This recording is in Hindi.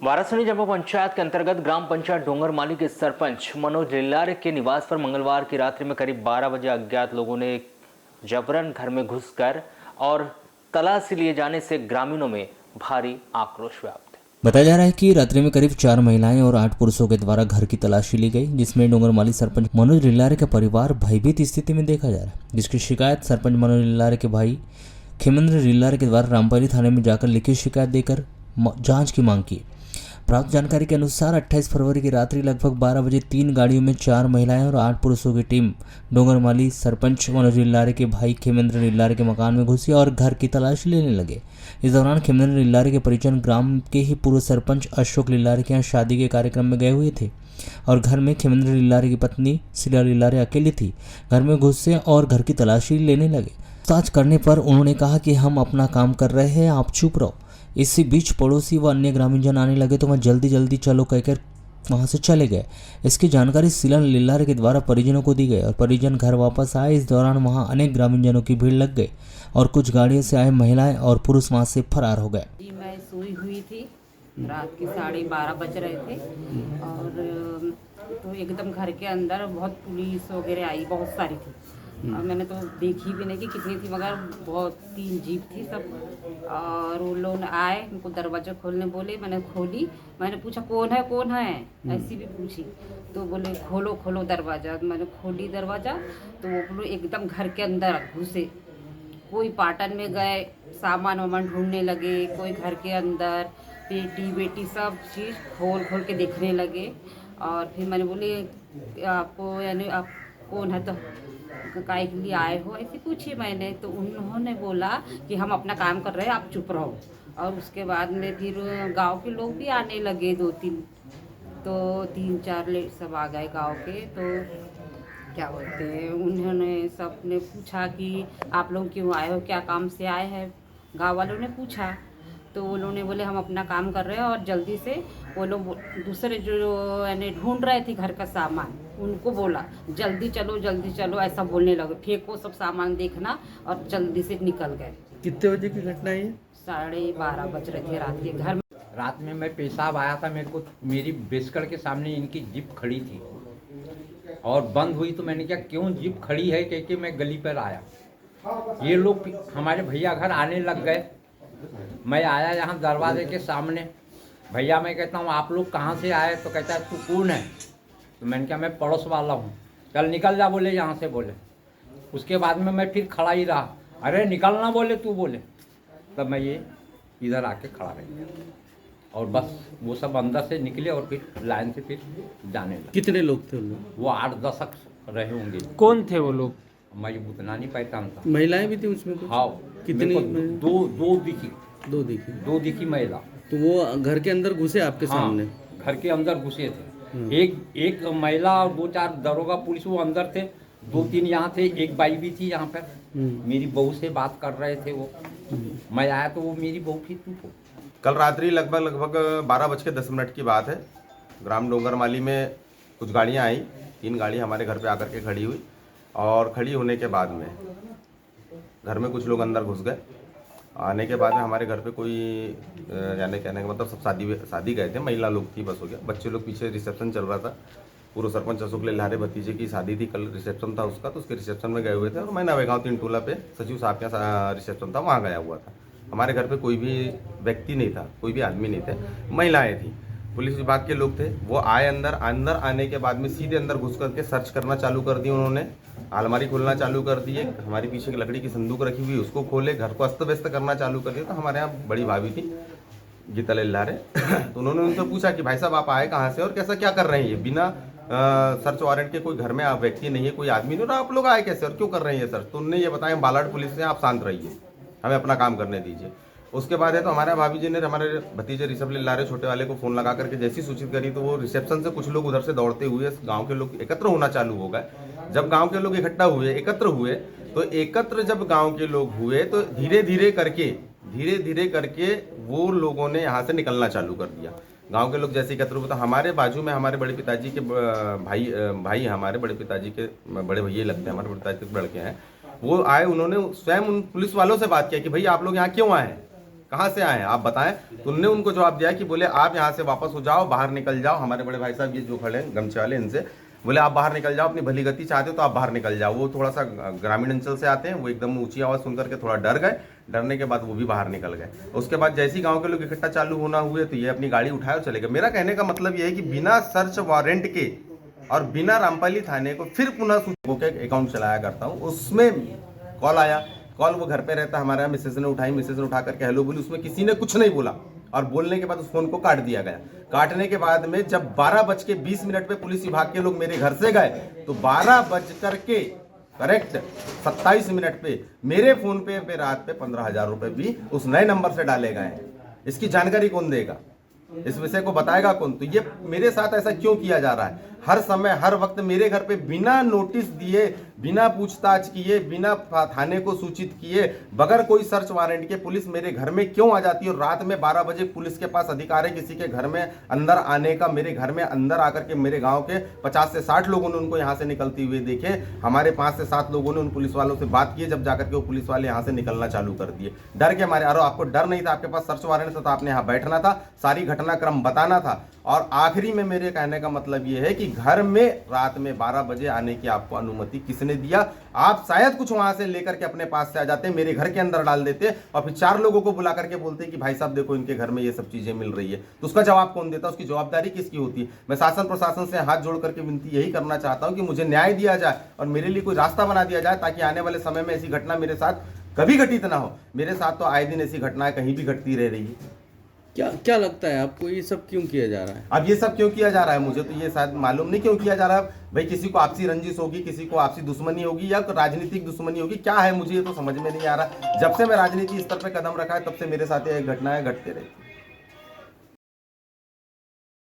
वारासनी जम्मू पंचायत के अंतर्गत ग्राम पंचायत डोंगरमाली के सरपंच मनोज लिल्लारे के निवास पर मंगलवार की रात्रि में करीब 12 बजे अज्ञात लोगों ने जबरन घर में घुसकर और तलाशी लिए जाने से ग्रामीणों में भारी आक्रोश व्याप्त है। बताया जा रहा है कि रात्रि में करीब 4 महिलाएं और 8 पुरुषों के द्वारा घर की तलाशी ली गई, जिसमें डोंगरमाली सरपंच मनोज लिल्लारे का परिवार भयभीत स्थिति में देखा जा रहा है, जिसकी शिकायत सरपंच मनोज लिल्लारे के भाई खेमेंद्र लिल्लारे के द्वारा रामपल्ली थाने में जाकर लिखित शिकायत देकर जांच की मांग की। प्राप्त जानकारी के अनुसार 28 फरवरी की रात्रि लगभग 12 बजे 3 गाड़ियों में 4 महिलाएं और 8 पुरुषों की टीम डोंगरमाली सरपंच मनोज लिल्लारे के भाई खेमेंद्र लिल्लारे के मकान में घुसी और घर की तलाशी लेने लगे। इस दौरान खेमेंद्र लिल्लारे के परिजन ग्राम के ही पूर्व सरपंच अशोक लिल्लारे के यहाँ शादी के कार्यक्रम में गए हुए थे और घर में खेमेंद्र लिल्लारे की पत्नी शीला लिल्लारे अकेली थी। घर में घुसे और घर की तलाशी लेने लगे। पूछताछ करने पर उन्होंने कहा कि हम अपना काम कर रहे हैं, आप चुप रहो। इसी बीच पड़ोसी व अन्य ग्रामीणजन आने लगे तो वह जल्दी चलो कहकर वहां से चले गए। इसकी जानकारी शीला लिल्लारे के द्वारा परिजनों को दी गई और परिजन घर वापस आए। इस दौरान वहां अनेक ग्रामीणजनों की भीड़ लग गई और कुछ गाड़ियों से आए महिलाएं और पुरुष वहां से फरार हो गए। जी, मैं सोई हुई थी, रात के 12:30 बज रहे थे और तो एकदम घर के अंदर बहुत पुलिस वगैरह आई, बहुत सारी थी और मैंने तो देखी भी नहीं कि कितनी थी, मगर बहुत 3 जीप थी सब। और वो लोग आए, उनको दरवाज़ा खोलने बोले, मैंने खोली। मैंने पूछा कौन है ऐसी भी पूछी तो बोले खोलो दरवाज़ा। मैंने खोली दरवाज़ा तो वो लोग एकदम घर के अंदर घुसे। कोई पाटन में गए, सामान वामान ढूंढने लगे, कोई घर के अंदर पेटी बेटी सब चीज़ खोल के देखने लगे। और फिर मैंने बोली आपको यानी आप कौन है तो काय के लिए आए हो ऐसे पूछी मैंने। तो उन्होंने बोला कि हम अपना काम कर रहे हैं, आप चुप रहो। और उसके बाद में फिर गांव के लोग भी आने लगे, 3-4 लेट सब आ गए गांव के। तो क्या बोलते हैं, उन्होंने सब ने पूछा कि आप लोग क्यों आए हो, क्या काम से आए हैं। गाँव वालों ने पूछा तो वो लोगों ने बोले हम अपना काम कर रहे हैं। और जल्दी से वो लोग दूसरे जो यानी ढूंढ रहे थे घर का सामान, उनको बोला जल्दी चलो ऐसा बोलने लगे। फेंको सब सामान देखना और जल्दी से निकल गए। कितने बजे की घटना है ये? 12:30 बज रहे थे रात के। घर में रात में मैं पेशाब आया था, मेरे को मेरी बेसकड़ के सामने इनकी जीप खड़ी थी और बंद हुई तो मैंने क्या क्यों जीप खड़ी है कह के मैं गली पर आया। ये लोग हमारे भैया घर आने लग गए। मैं आया यहाँ दरवाजे के सामने, भैया मैं कहता हूँ आप लोग कहाँ से आए, तो कहता है तू कौन है। तो मैंने कहा मैं पड़ोस वाला हूँ, चल निकल जा बोले यहाँ से बोले। उसके बाद में मैं फिर खड़ा ही रहा, अरे निकलना बोले तू बोले। तब मैं ये इधर आके खड़ा रह गया और बस वो सब अंदर से निकले और फिर लाइन से फिर जाने लगे। कितने लोग थे उन लोग? वो 8-10 रहे होंगे। कौन थे वो लोग? मैं उतना नहीं पहचानता। महिलाएं भी थी उसमें कुछ? हाँ, कितनी? दो दिखी। दो दिखी महिला। तो वो घर के अंदर घुसे आपके सामने? घर के अंदर घुसे थे। एक महिला और 2-4 दरोगा पुलिस वो अंदर थे, 2-3 यहाँ थे, एक बाई भी थी यहाँ पर। मेरी बहू से बात कर रहे थे वो। मैं आया तो वो मेरी बहू थी। तू कल रात्रि लगभग 12:10 की बात है। ग्राम डोंगरमाली में कुछ गाड़ियाँ आई, 3 गाड़ी हमारे घर पे आकर के खड़ी हुई और खड़ी होने के बाद में घर में कुछ लोग अंदर घुस गए। आने के बाद में हमारे घर पे कोई जाने कहने का मतलब सब शादी गए थे, महिला लोग थी, बस हो गया। बच्चे लोग पीछे रिसेप्शन चल रहा था। पूर्व सरपंच अशोक लिल्लारे भतीजे की शादी थी, कल रिसेप्शन था उसका, तो उसके रिसेप्शन में गए हुए थे और मैं नवेगांव 3 टोला पे सचिव साहब के यहाँ रिसेप्शन था, वहाँ गया हुआ था। हमारे घर पे कोई भी व्यक्ति नहीं था, कोई भी आदमी नहीं थे, महिलाएं थी। पुलिस विभाग के लोग थे, वो आए अंदर आने के बाद में सीधे अंदर घुस करके सर्च करना चालू कर दी उन्होंने। अलमारी खोलना चालू कर दिए, हमारी पीछे की लकड़ी की संदूक रखी हुई उसको खोले, घर को अस्त व्यस्त करना चालू कर दिया। तो हमारे यहाँ बड़ी भाभी थी गीता लिल्लारे तो उन्होंने उनसे पूछा कि भाई साहब आप आए कहाँ से और कैसा क्या कर रहे हैं, ये बिना सर्च वारंट के कोई घर में आप व्यक्ति नहीं है, कोई आदमी नहीं, और आप लोग आए कैसे और क्यों कर रहे हैं सर्च। तो उन्होंने ये बताया बालाट पुलिस से, आप शांत रहिए, हमें अपना काम करने दीजिए। उसके बाद है तो हमारे भाभी जी ने हमारे भतीजे ऋषभ लिल्लारे छोटे वाले को फ़ोन लगा करके जैसी सूचित करी तो वो रिसेप्शन से कुछ लोग उधर से दौड़ते हुए गांव के लोग एकत्र होना चालू हो गए। जब गांव के लोग एकत्र हुए तो एकत्र जब गांव के लोग हुए तो धीरे धीरे करके वो लोगों ने यहाँ से निकलना चालू कर दिया। गांव के लोग जैसे एकत्र हुए तो हमारे बाजू में हमारे बड़े पिताजी के भाई हमारे बड़े पिताजी के बड़े भैया लगते हैं, हमारे बड़े पिताजी के लड़के हैं, वो आए। उन्होंने स्वयं उन पुलिस वालों से बात किया कि भाई आप लोग यहाँ क्यों आए हैं, कहाँ से आए हैं आप बताएं। तो उनने उनको जवाब दिया कि बोले आप यहाँ से वापस हो जाओ, बाहर निकल जाओ। हमारे बड़े भाई साहब ये जो खड़े हैं गमछे वाले, इनसे बोले आप बाहर निकल जाओ, अपनी भली गति चाहते हो तो आप बाहर निकल जाओ। वो थोड़ा सा ग्रामीण अंचल से आते हैं, वो एकदम ऊंची आवाज़ सुन करके थोड़ा डर गए। डरने के बाद वो भी बाहर निकल गए। उसके बाद जैसे ही गांव के लोग इकट्ठा चालू होना हुए तो ये अपनी गाड़ी उठाए और चले गए। मेरा कहने का मतलब ये है कि बिना सर्च वारंट के और बिना रामपाली थाने को फिर पुनः सूचना के अकाउंट चलाया करता हूँ। उसमें कॉल आया, कॉल वो घर पे रहता हमारा, मिसेज ने उठाई, मिसेज ने उठा करके हेलो बोली, उसमें किसी ने कुछ नहीं बोला और बोलने के बाद उस फोन को काट दिया गया। काटने के बाद में जब 12:20 पे पुलिस विभाग के लोग मेरे घर से गए तो 12:27 पे मेरे फोन पे रात पे 15,000 रुपए भी उस नए नंबर से डाले गए हैं। इसकी जानकारी कौन देगा, इस विषय को बताएगा कौन? तो ये मेरे साथ ऐसा क्यों किया जा रहा है? हर समय हर वक्त मेरे घर पे बिना नोटिस दिए, बिना पूछताछ किए, बिना थाने को सूचित किए, बगैर कोई सर्च वारंट के पुलिस मेरे घर में क्यों आ जाती है? और रात में 12 बजे पुलिस के पास अधिकार है किसी के घर में अंदर आने का। मेरे घर में अंदर आकर के मेरे गांव के 50 से 60 लोगों ने उनको यहाँ से निकलती हुए देखे। हमारे 5 से 7 लोगों ने उन पुलिस वालों से बात की, जब जाकर के वो पुलिस वाले यहाँ से निकलना चालू कर दिए डर के मारे। अरे आपको डर नहीं था, आपके पास सर्च वारंट था तो आपने यहाँ बैठना था, सारी घटनाक्रम बताना था। और आखिरी में मेरे कहने का मतलब ये है कि घर में रात में 12 बजे आने की आपको अनुमति किसने दिया? आप शायद कुछ वहां से लेकर के अपने पास से आ जाते, मेरे घर के अंदर डाल देते और फिर 4 लोगों को बुला करके बोलते कि भाई साहब देखो इनके घर में ये सब चीजें मिल रही है। तो उसका जवाब कौन देता? उसकी जवाबदारी किसकी होती है? मैं शासन प्रशासन से हाथ जोड़ करके विनती यही करना चाहता हूं कि मुझे न्याय दिया जाए और मेरे लिए कोई रास्ता बना दिया जाए, ताकि आने वाले समय में ऐसी घटना मेरे साथ कभी घटित ना हो। मेरे साथ तो आए दिन ऐसी घटनाएं कहीं भी घटती रह रही है। क्या लगता है आपको, ये सब क्यों किया जा रहा है? अब ये सब क्यों किया जा रहा है मुझे तो ये शायद मालूम नहीं क्यों किया जा रहा है। भाई किसी को आपसी रंजिश होगी, किसी को आपसी दुश्मनी होगी या राजनीतिक दुश्मनी होगी, क्या है मुझे ये तो समझ में नहीं आ रहा। जब से मैं राजनीति स्तर पर कदम रखा है तब से मेरे साथ ये घटनाएं घटते रही।